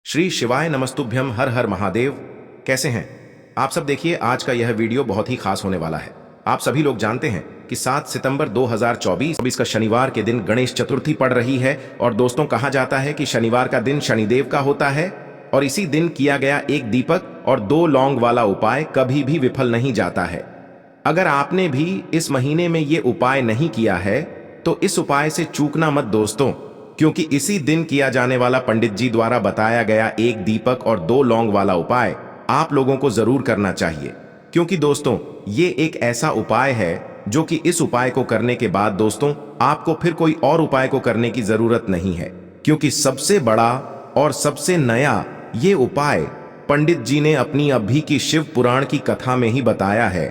श्री शिवाय नमस्तुभ्यम हर हर महादेव। कैसे हैं आप सब? देखिए, आज का यह वीडियो बहुत ही खास होने वाला है। आप सभी लोग जानते हैं कि 7 सितंबर 2024 का शनिवार के दिन गणेश चतुर्थी पड़ रही है। और दोस्तों, कहा जाता है कि शनिवार का दिन शनिदेव का होता है और इसी दिन किया गया एक दीपक और 2 लौंग वाला उपाय कभी भी विफल नहीं जाता है। अगर आपने भी इस महीने में ये उपाय नहीं किया है तो इस उपाय से चूकना मत दोस्तों, क्योंकि इसी दिन किया जाने वाला पंडित जी द्वारा बताया गया एक दीपक और 2 लौंग वाला उपाय आप लोगों को जरूर करना चाहिए। क्योंकि दोस्तों, ये एक ऐसा उपाय है जो कि इस उपाय को करने के बाद दोस्तों आपको फिर कोई और उपाय को करने की जरूरत नहीं है, क्योंकि सबसे बड़ा और सबसे नया ये उपाय पंडित जी ने अपनी अभी की शिव पुराण की कथा में ही बताया है।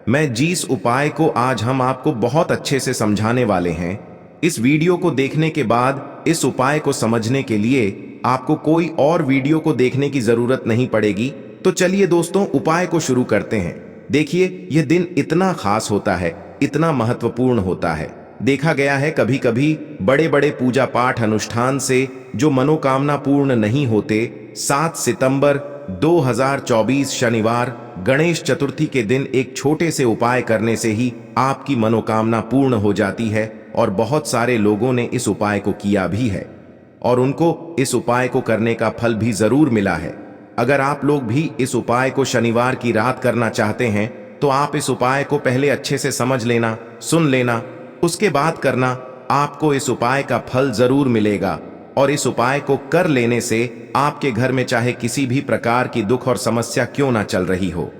मैं जिस उपाय को आज हम आपको बहुत अच्छे से समझाने वाले हैं, इस वीडियो को देखने के बाद इस उपाय को समझने के लिए आपको कोई और वीडियो को देखने की जरूरत नहीं पड़ेगी। तो चलिए दोस्तों, उपाय को शुरू करते हैं। देखिए, यह दिन इतना खास होता है, इतना महत्वपूर्ण होता है। देखा गया है कभी कभी बड़े बड़े पूजा पाठ अनुष्ठान से जो मनोकामना पूर्ण नहीं होते, 7 सितंबर 2024 शनिवार गणेश चतुर्थी के दिन एक छोटे से उपाय करने से ही आपकी मनोकामना पूर्ण हो जाती है। और बहुत सारे लोगों ने इस उपाय को किया भी है और उनको इस उपाय को करने का फल भी जरूर मिला है। अगर आप लोग भी इस उपाय को शनिवार की रात करना चाहते हैं तो आप इस उपाय को पहले अच्छे से समझ लेना, सुन लेना, उसके बाद करना। आपको इस उपाय का फल जरूर मिलेगा और इस उपाय को कर लेने से आपके घर में चाहे किसी भी प्रकार की दुख और समस्या क्यों ना चल रही हो,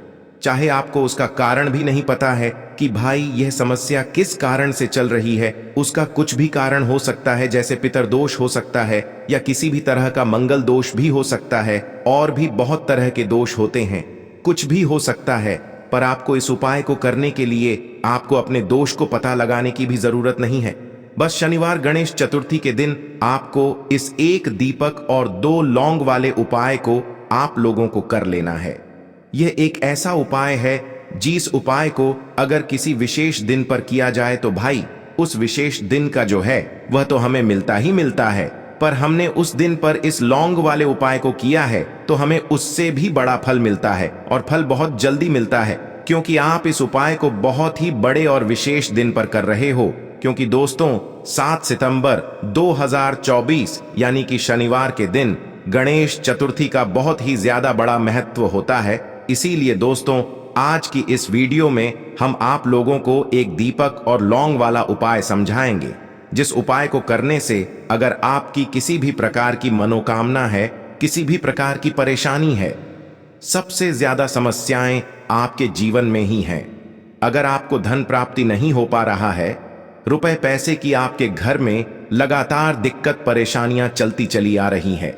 चाहे आपको उसका कारण भी नहीं पता है कि भाई यह समस्या किस कारण से चल रही है, उसका कुछ भी कारण हो सकता है, जैसे पितरदोष हो सकता है या किसी भी तरह का मंगल दोष भी हो सकता है, और भी बहुत तरह के दोष होते हैं, कुछ भी हो सकता है। पर आपको इस उपाय को करने के लिए आपको अपने दोष को पता लगाने की भी जरूरत नहीं है। बस शनिवार गणेश चतुर्थी के दिन आपको इस एक दीपक और 2 लौंग वाले उपाय को आप लोगों को कर लेना है। यह एक ऐसा उपाय है जिस उपाय को अगर किसी विशेष दिन पर किया जाए तो भाई उस विशेष दिन का जो है वह तो हमें मिलता ही मिलता है, पर हमने उस दिन पर इस लौंग वाले उपाय को किया है तो हमें उससे भी बड़ा फल मिलता है और फल बहुत जल्दी मिलता है, क्योंकि आप इस उपाय को बहुत ही बड़े और विशेष दिन पर कर रहे हो। क्योंकि दोस्तों, 7 सितंबर 2024 यानी कि शनिवार के दिन गणेश चतुर्थी का बहुत ही ज्यादा बड़ा महत्व होता है। इसीलिए दोस्तों, आज की इस वीडियो में हम आप लोगों को एक दीपक और लौंग वाला उपाय समझाएंगे, जिस उपाय को करने से अगर आपकी किसी भी प्रकार की मनोकामना है, किसी भी प्रकार की परेशानी है, सबसे ज्यादा समस्याएं आपके जीवन में ही हैं। अगर आपको धन प्राप्ति नहीं हो पा रहा है, रुपए पैसे की आपके घर में लगातार दिक्कत परेशानियां चलती चली आ रही हैं,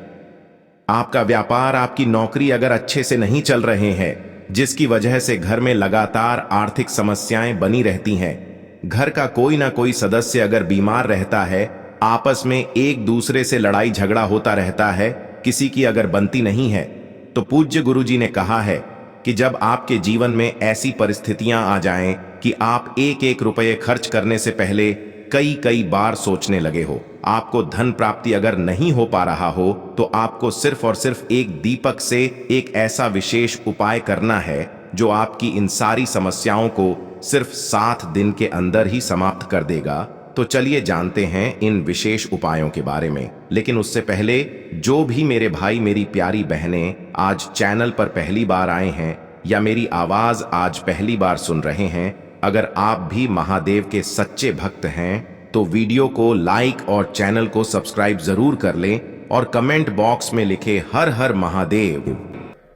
आपका व्यापार, आपकी नौकरी अगर अच्छे से नहीं चल रहे हैं, जिसकी वजह से घर में लगातार आर्थिक समस्याएं बनी रहती हैं, घर का कोई ना कोई सदस्य अगर बीमार रहता है, आपस में एक दूसरे से लड़ाई झगड़ा होता रहता है, किसी की अगर बनती नहीं है, तो पूज्य गुरुजी ने कहा है कि जब आपके जीवन में ऐसी परिस्थितियां आ जाएं कि आप एक एक रुपये खर्च करने से पहले कई कई बार सोचने लगे हो, आपको धन प्राप्ति अगर नहीं हो पा रहा हो, तो आपको सिर्फ और सिर्फ एक दीपक से एक ऐसा विशेष उपाय करना है जो आपकी इन सारी समस्याओं को सिर्फ 7 दिन के अंदर ही समाप्त कर देगा। तो चलिए जानते हैं इन विशेष उपायों के बारे में। लेकिन उससे पहले जो भी मेरे भाई, मेरी प्यारी बहनें आज चैनल पर पहली बार आए हैं या मेरी आवाज आज पहली बार सुन रहे हैं, अगर आप भी महादेव के सच्चे भक्त हैं तो वीडियो को लाइक और चैनल को सब्सक्राइब जरूर कर लें और कमेंट बॉक्स में लिखे हर हर महादेव।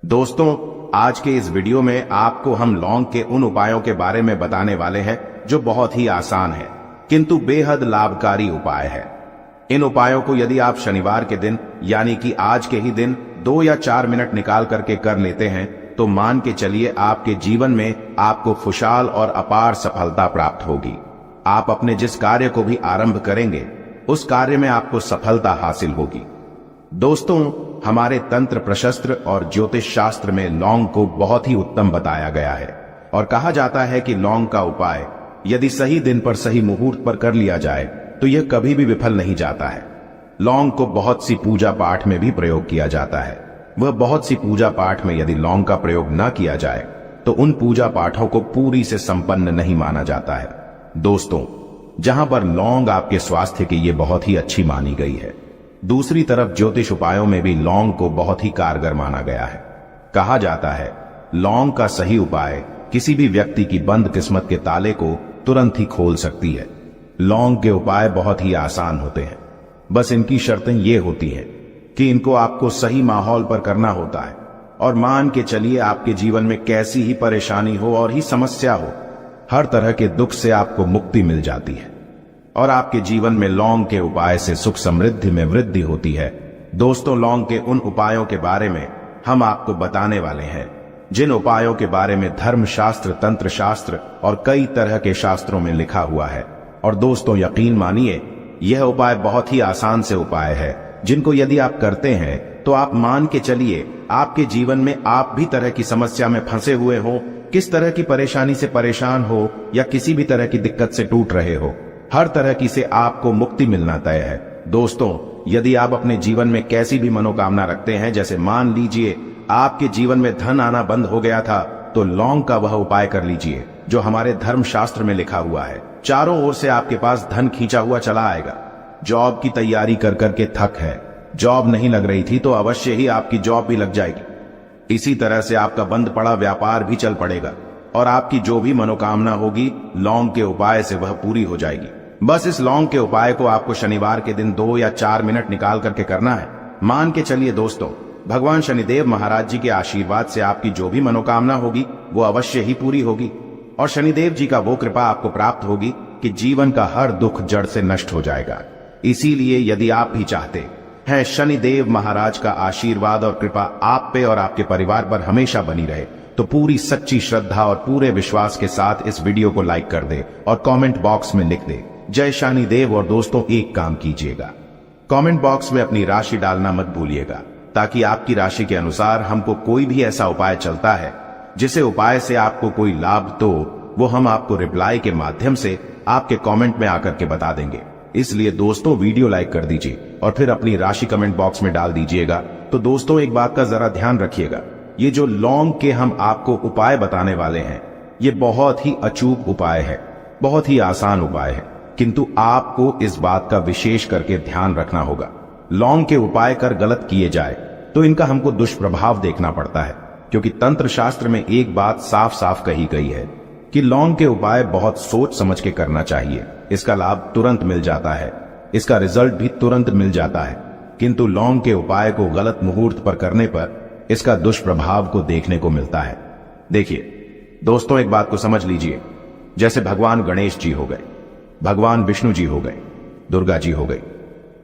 दोस्तों, आज के इस वीडियो में आपको हम लौंग के उन उपायों के बारे में बताने वाले हैं जो बहुत ही आसान है किंतु बेहद लाभकारी उपाय है। इन उपायों को यदि आप शनिवार के दिन यानी कि आज के ही दिन 2 या 4 मिनट निकाल करके कर लेते हैं तो मान के चलिए आपके जीवन में आपको खुशहाल और अपार सफलता प्राप्त होगी। आप अपने जिस कार्य को भी आरंभ करेंगे उस कार्य में आपको सफलता हासिल होगी। दोस्तों, हमारे तंत्र प्रशस्त्र और ज्योतिष शास्त्र में लौंग को बहुत ही उत्तम बताया गया है और कहा जाता है कि लौंग का उपाय यदि सही दिन पर सही मुहूर्त पर कर लिया जाए तो यह कभी भी विफल नहीं जाता है। लौंग को बहुत सी पूजा पाठ में भी प्रयोग किया जाता है। वह बहुत सी पूजा पाठ में यदि लौंग का प्रयोग न किया जाए तो उन पूजा पाठों को पूरी से संपन्न नहीं माना जाता है। दोस्तों, जहां पर लौंग आपके स्वास्थ्य के लिए बहुत ही अच्छी मानी गई है, दूसरी तरफ ज्योतिष उपायों में भी लौंग को बहुत ही कारगर माना गया है। कहा जाता है लौंग का सही उपाय किसी भी व्यक्ति की बंद किस्मत के ताले को तुरंत ही खोल सकती है। लौंग के उपाय बहुत ही आसान होते हैं, बस इनकी शर्तें ये होती हैं कि इनको आपको सही माहौल पर करना होता है और मान के चलिए आपके जीवन में कैसी ही परेशानी हो और ही समस्या हो, हर तरह के दुख से आपको मुक्ति मिल जाती है और आपके जीवन में लौंग के उपाय से सुख समृद्धि में वृद्धि होती है। दोस्तों, लौंग के उन उपायों के बारे में हम आपको बताने वाले हैं जिन उपायों के बारे में धर्म शास्त्र, तंत्र शास्त्र और कई तरह के शास्त्रों में लिखा हुआ है। और दोस्तों, यकीन मानिए यह उपाय बहुत ही आसान से उपाय है जिनको यदि आप करते हैं तो आप मान के चलिए आपके जीवन में आप भी तरह की समस्या में फंसे हुए हो, किस तरह की परेशानी से परेशान हो या किसी भी तरह की दिक्कत से टूट रहे हो, हर तरह की से आपको मुक्ति मिलना तय है। दोस्तों, यदि आप अपने जीवन में कैसी भी मनोकामना रखते हैं, जैसे मान लीजिए आपके जीवन में धन आना बंद हो गया था, तो लौंग का वह उपाय कर लीजिए जो हमारे धर्म शास्त्र में लिखा हुआ है। चारों ओर से आपके पास धन खींचा हुआ चला आएगा। जॉब की तैयारी कर करके थक है, जॉब नहीं लग रही थी तो अवश्य ही आपकी जॉब भी लग जाएगी। इसी तरह से आपका बंद पड़ा व्यापार भी चल पड़ेगा और आपकी जो भी मनोकामना होगी लौंग के उपाय से वह पूरी हो जाएगी। बस इस लौंग के उपाय को आपको शनिवार के दिन 2 या 4 मिनट निकाल करके करना है। मान के चलिए दोस्तों, भगवान शनिदेव महाराज जी के आशीर्वाद से आपकी जो भी मनोकामना होगी वो अवश्य ही पूरी होगी और शनिदेव जी का वो कृपा आपको प्राप्त होगी कि जीवन का हर दुख जड़ से नष्ट हो जाएगा। इसीलिए यदि आप भी चाहते हैं शनिदेव महाराज का आशीर्वाद और कृपा आप पे और आपके परिवार पर हमेशा बनी रहे, तो पूरी सच्ची श्रद्धा और पूरे विश्वास के साथ इस वीडियो को लाइक कर दे और कमेंट बॉक्स में लिख दे जय शनिदेव। और दोस्तों, एक काम कीजिएगा, कमेंट बॉक्स में अपनी राशि डालना मत भूलिएगा, ताकि आपकी राशि के अनुसार हमको कोई भी ऐसा उपाय चलता है जिसे उपाय से आपको कोई लाभ, तो वो हम आपको रिप्लाई के माध्यम से आपके कमेंट में आकर के बता देंगे। इसलिए दोस्तों, वीडियो लाइक कर दीजिए और फिर अपनी राशि कमेंट बॉक्स में डाल दीजिएगा। तो दोस्तों, एक बात का जरा ध्यान रखिएगा, ये जो लौंग के हम आपको उपाय बताने वाले हैं ये बहुत ही अचूक उपाय है, बहुत ही आसान उपाय है, किंतु आपको इस बात का विशेष करके ध्यान रखना होगा। लौंग के उपाय कर गलत किए जाए तो इनका हमको दुष्प्रभाव देखना पड़ता है, क्योंकि तंत्र शास्त्र में एक बात साफ साफ कही गई है कि लौंग के उपाय बहुत सोच समझ के करना चाहिए। इसका लाभ तुरंत मिल जाता है, इसका रिजल्ट भी तुरंत मिल जाता है, किंतु लौंग के उपाय को गलत मुहूर्त पर करने पर इसका दुष्प्रभाव को देखने को मिलता है। देखिए दोस्तों, एक बात को समझ लीजिए, जैसे भगवान गणेश जी हो गए, भगवान विष्णु जी हो गए, दुर्गा जी हो गई,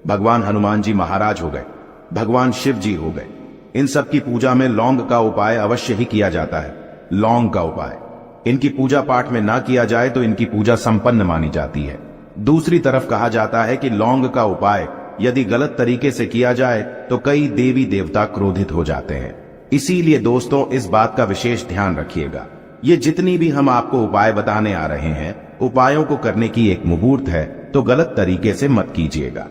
भगवान हनुमान जी महाराज हो गए, भगवान शिव जी हो गए, इन सब की पूजा में लौंग का उपाय अवश्य ही किया जाता है। लौंग का उपाय इनकी पूजा पाठ में ना किया जाए तो इनकी पूजा संपन्न मानी जाती है। दूसरी तरफ कहा जाता है कि लौंग का उपाय यदि गलत तरीके से किया जाए तो कई देवी देवता क्रोधित हो जाते हैं। इसीलिए दोस्तों, इस बात का विशेष ध्यान रखिएगा। ये जितनी भी हम आपको उपाय बताने आ रहे हैं, उपायों को करने की एक मुहूर्त है, तो गलत तरीके से मत कीजिएगा।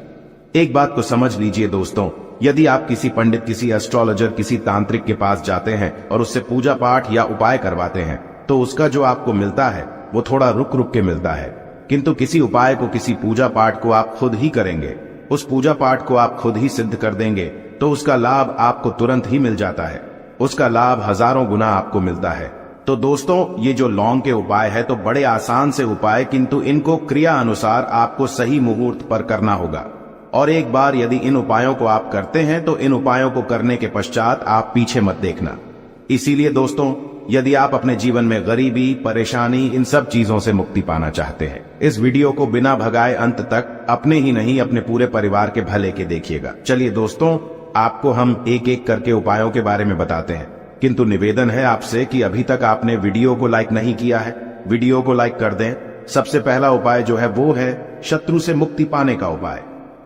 एक बात को समझ लीजिए दोस्तों, यदि आप किसी पंडित, किसी एस्ट्रोलॉजर, किसी तांत्रिक के पास जाते हैं और उससे पूजा पाठ या उपाय करवाते हैं, तो उसका जो आपको मिलता है वो थोड़ा रुक रुक के मिलता है। किंतु किसी उपाय को, किसी पूजा पाठ को आप खुद ही करेंगे, उस पूजा पाठ को आप खुद ही सिद्ध कर देंगे, तो उसका लाभ आपको तुरंत ही मिल जाता है, उसका लाभ हजारों गुना आपको मिलता है। तो दोस्तों, ये जो लौंग के उपाय है तो बड़े आसान से उपाय, किंतु इनको क्रिया अनुसार आपको सही मुहूर्त पर करना होगा। और एक बार यदि इन उपायों को आप करते हैं तो इन उपायों को करने के पश्चात आप पीछे मत देखना। इसीलिए दोस्तों, यदि आप अपने जीवन में गरीबी, परेशानी, इन सब चीजों से मुक्ति पाना चाहते हैं, इस वीडियो को बिना भगाए अंत तक अपने ही नहीं अपने पूरे परिवार के भले के देखिएगा। चलिए दोस्तों, आपको हम एक एक करके उपायों के बारे में बताते हैं, किंतु निवेदन है आपसे कि अभी तक आपने वीडियो को लाइक नहीं किया है, वीडियो को लाइक कर दें। सबसे पहला उपाय जो है वो है शत्रु से मुक्ति पाने का उपाय।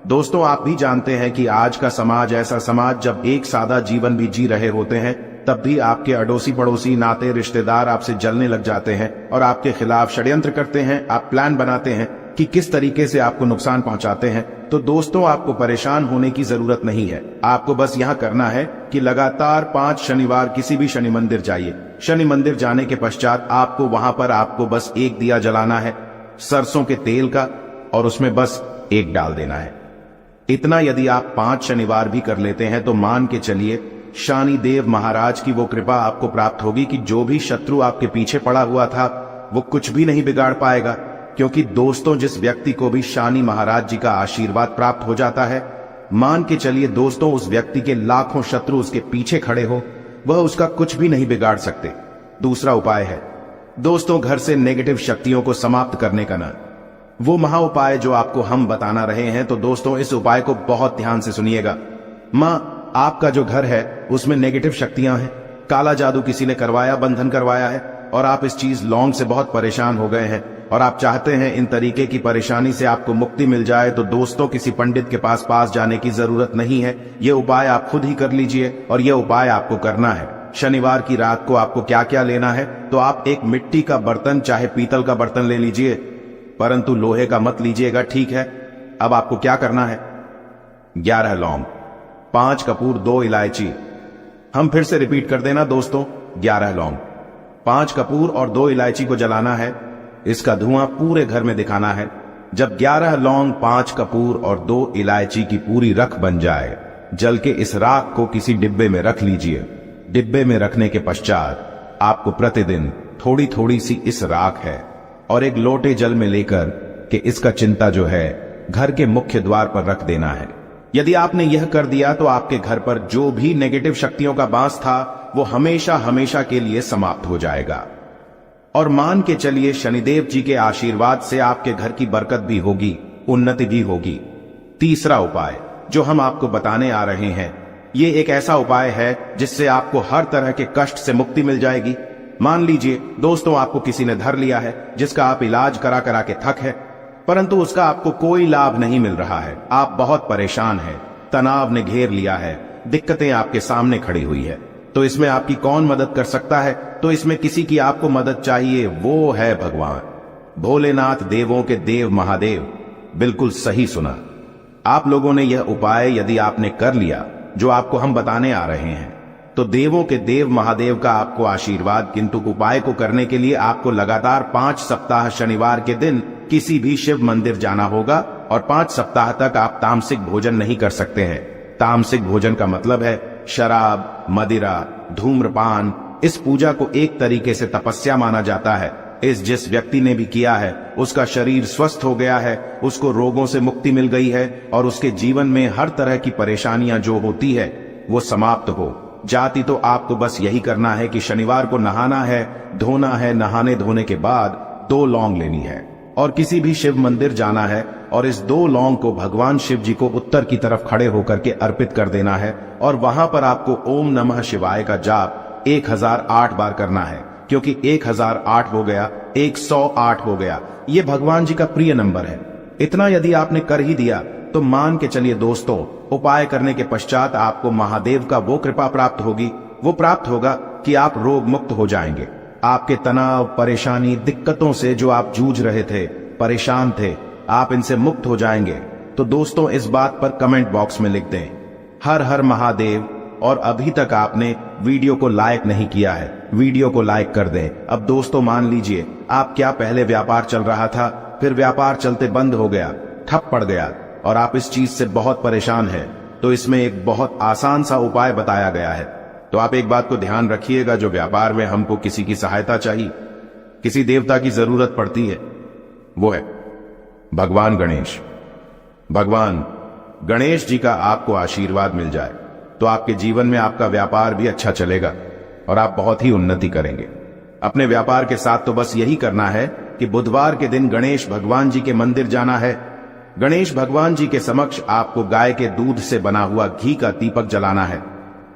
दोस्तों, आप भी जानते हैं कि आज का समाज ऐसा समाज, जब एक सादा जीवन भी जी रहे होते हैं तब भी आपके अड़ोसी पड़ोसी, नाते रिश्तेदार आपसे जलने लग जाते हैं और आपके खिलाफ षड्यंत्र करते हैं। आप प्लान बनाते हैं कि किस तरीके से आपको नुकसान पहुंचाते हैं, तो दोस्तों आपको परेशान होने की जरूरत नहीं है। आपको बस यहाँ करना है कि लगातार 5 शनिवार किसी भी शनि मंदिर जाइए। शनि मंदिर जाने के पश्चात आपको वहां पर आपको बस एक दिया जलाना है सरसों के तेल का, और उसमें बस एक डाल देना है। इतना यदि आप 5 शनिवार भी कर लेते हैं तो मान के चलिए शनि देव महाराज की वो कृपा आपको प्राप्त होगी कि जो भी शत्रु आपके पीछे पड़ा हुआ था वो कुछ भी नहीं बिगाड़ पाएगा। क्योंकि दोस्तों जिस व्यक्ति को भी शनि महाराज जी का आशीर्वाद प्राप्त हो जाता है, मान के चलिए दोस्तों उस व्यक्ति के लाखों शत्रु उसके पीछे खड़े हो, वह उसका कुछ भी नहीं बिगाड़ सकते। दूसरा उपाय है दोस्तों घर से नेगेटिव शक्तियों को समाप्त करने का ना वो महा उपाय जो आपको हम बताना रहे हैं। तो दोस्तों इस उपाय को बहुत ध्यान से सुनिएगा। मां आपका जो घर है उसमें नेगेटिव शक्तियां हैं, काला जादू किसी ने करवाया, बंधन करवाया है, और आप इस चीज लौंग से बहुत परेशान हो गए हैं और आप चाहते हैं इन तरीके की परेशानी से आपको मुक्ति मिल जाए। तो दोस्तों किसी पंडित के पास जाने की जरूरत नहीं है। ये उपाय आप खुद ही कर लीजिए और ये उपाय आपको करना है। शनिवार की रात को आपको क्या क्या लेना है, तो आप एक मिट्टी का बर्तन चाहे पीतल का बर्तन ले लीजिए, परंतु लोहे का मत लीजिएगा, ठीक है। अब आपको क्या करना है, 11 लौंग, 5 कपूर, 2 इलायची। हम फिर से रिपीट कर देना दोस्तों, 11 लौंग, 5 कपूर और 2 इलायची को जलाना है। इसका धुआं पूरे घर में दिखाना है। जब 11 लौंग, 5 कपूर और 2 इलायची की पूरी रख बन जाए, जल के इस राख को किसी डिब्बे में रख लीजिए। डिब्बे में रखने के पश्चात आपको प्रतिदिन थोड़ी थोड़ी सी इस राख है और एक लोटे जल में लेकर के इसका चिंता जो है घर के मुख्य द्वार पर रख देना है। यदि आपने यह कर दिया तो आपके घर पर जो भी नेगेटिव शक्तियों का बांस था वो हमेशा हमेशा के लिए समाप्त हो जाएगा। और मान के चलिए शनिदेव जी के आशीर्वाद से आपके घर की बरकत भी होगी, उन्नति भी होगी। तीसरा उपाय जो हम आपको बताने आ रहे हैं, ये एक ऐसा उपाय है जिससे आपको हर तरह के कष्ट से मुक्ति मिल जाएगी। मान लीजिए दोस्तों आपको किसी ने धर लिया है जिसका आप इलाज करा करा के थक है, परंतु उसका आपको कोई लाभ नहीं मिल रहा है। आप बहुत परेशान हैं, तनाव ने घेर लिया है, दिक्कतें आपके सामने खड़ी हुई है। तो इसमें आपकी कौन मदद कर सकता है? तो इसमें किसी की आपको मदद चाहिए, वो है भगवान भोलेनाथ, देवों के देव महादेव। बिल्कुल सही सुना। आप लोगों ने यह उपाय यदि आपने कर लिया जो आपको हम बताने आ रहे हैं, तो देवों के देव महादेव का आपको आशीर्वाद। किंतु उपाय को करने के लिए आपको लगातार 5 सप्ताह शनिवार के दिन किसी भी शिव मंदिर जाना होगा और 5 सप्ताह तक आप तामसिक भोजन नहीं कर सकते हैं। तामसिक भोजन का मतलब है शराब, मदिरा, धूम्रपान। इस पूजा को एक तरीके से तपस्या माना जाता है। जिस व्यक्ति ने भी किया है उसका शरीर स्वस्थ हो गया है, उसको रोगों से मुक्ति मिल गई है और उसके जीवन में हर तरह की परेशानियां जो होती है वो समाप्त हो जाती। तो आपको बस यही करना है कि शनिवार को नहाना है, धोना है, नहाने धोने के बाद 2 लौंग लेनी है और किसी भी शिव मंदिर जाना है और इस 2 लौंग को भगवान शिव जी को उत्तर की तरफ खड़े होकर के अर्पित कर देना है। और वहां पर आपको ओम नमः शिवाय का जाप 1008 बार करना है, क्योंकि 1008 हो गया, 108 हो गया, ये भगवान जी का प्रिय नंबर है। इतना यदि आपने कर ही दिया तो मान के चलिए दोस्तों, उपाय करने के पश्चात आपको महादेव का वो कृपा प्राप्त होगी, वो प्राप्त होगा कि आप रोग मुक्त हो जाएंगे। आपके तनाव, परेशानी, दिक्कतों से जो आप जूझ रहे थे, परेशान थे, आप इनसे मुक्त हो जाएंगे। तो दोस्तों इस बात पर कमेंट बॉक्स में लिख दें हर हर महादेव। और अभी तक आपने वीडियो को लाइक नहीं किया है, वीडियो को लाइक कर दें। अब दोस्तों मान लीजिए आप क्या पहले व्यापार चल रहा था, फिर व्यापार चलते बंद हो गया, ठप पड़ गया और आप इस चीज से बहुत परेशान हैं, तो इसमें एक बहुत आसान सा उपाय बताया गया है। तो आप एक बात को ध्यान रखिएगा, जो व्यापार में हमको किसी की सहायता चाहिए, किसी देवता की जरूरत पड़ती है, वो है भगवान गणेश। भगवान गणेश जी का आपको आशीर्वाद मिल जाए तो आपके जीवन में आपका व्यापार भी अच्छा चलेगा और आप बहुत ही उन्नति करेंगे। अपने व्यापार के साथ तो बस यही करना है कि बुधवार के दिन गणेश भगवान जी के मंदिर जाना है। गणेश भगवान जी के समक्ष आपको गाय के दूध से बना हुआ घी का दीपक जलाना है।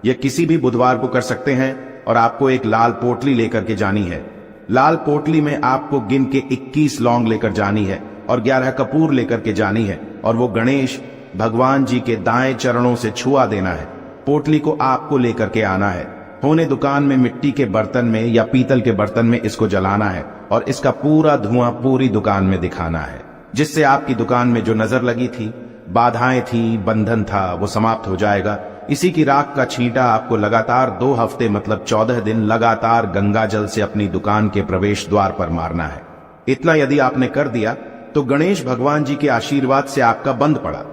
यह किसी भी बुधवार को कर सकते हैं और आपको एक लाल पोटली लेकर के जानी है। लाल पोटली में आपको गिन के 21 लौंग लेकर जानी है और 11 कपूर लेकर के जानी है और वो गणेश भगवान जी के दाएं चरणों से छुआ देना है। पोटली को आपको लेकर के आना है। होने दुकान में मिट्टी के बर्तन में या पीतल के बर्तन में इसको जलाना है और इसका पूरा धुआं पूरी दुकान में दिखाना है, जिससे आपकी दुकान में जो नजर लगी थी बाधाएं थी, बंधन था, वो समाप्त हो जाएगा। इसी की राख का छींटा आपको लगातार 2 हफ्ते मतलब 14 दिन लगातार गंगा जल से अपनी दुकान के प्रवेश द्वार पर मारना है। इतना यदि आपने कर दिया तो गणेश भगवान जी के आशीर्वाद से आपका बंद पड़ा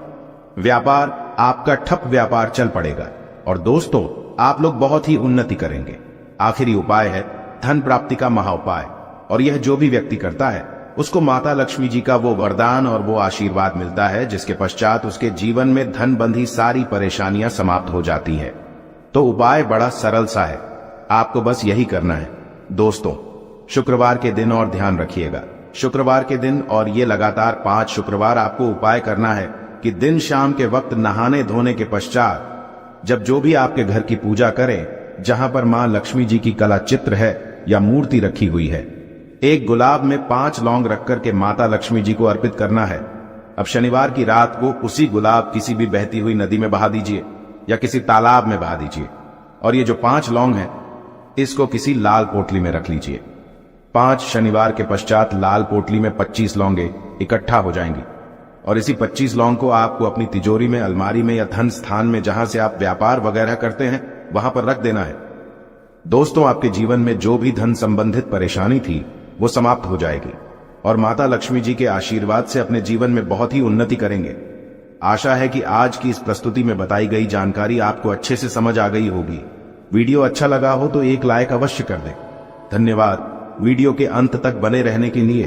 व्यापार, आपका ठप व्यापार चल पड़ेगा और दोस्तों आप लोग बहुत ही उन्नति करेंगे। आखिरी उपाय है धन प्राप्ति का महाउपाय, और यह जो भी व्यक्ति करता है उसको माता लक्ष्मी जी का वो वरदान और वो आशीर्वाद मिलता है, जिसके पश्चात उसके जीवन में धन बंधी सारी परेशानियां समाप्त हो जाती है। तो उपाय बड़ा सरल सा है, आपको बस यही करना है। दोस्तों शुक्रवार के दिन और ध्यान रखिएगा, शुक्रवार के दिन और ये लगातार 5 शुक्रवार आपको उपाय करना है कि दिन शाम के वक्त नहाने धोने के पश्चात जब जो भी आपके घर की पूजा करें, जहां पर मां लक्ष्मी जी की कला चित्र है या मूर्ति रखी हुई है, एक गुलाब में 5 लौंग रख करके माता लक्ष्मी जी को अर्पित करना है। अब शनिवार की रात को उसी गुलाब किसी भी बहती हुई नदी में बहा दीजिए या किसी तालाब में बहा दीजिए, और ये जो 5 लौंग है इसको किसी लाल पोटली में रख लीजिए। 5 शनिवार के पश्चात लाल पोटली में 25 लौंगे इकट्ठा हो जाएंगी, और इसी 25 लौंग को आपको अपनी तिजोरी में, अलमारी में या धन स्थान में जहां से आप व्यापार वगैरह करते हैं वहां पर रख देना है। दोस्तों आपके जीवन में जो भी धन संबंधित परेशानी थी वो समाप्त हो जाएगी और माता लक्ष्मी जी के आशीर्वाद से अपने जीवन में बहुत ही उन्नति करेंगे। आशा है कि आज की इस प्रस्तुति में बताई गई जानकारी आपको अच्छे से समझ आ गई होगी। वीडियो अच्छा लगा हो तो एक लाइक अवश्य कर दें। धन्यवाद वीडियो के अंत तक बने रहने के लिए।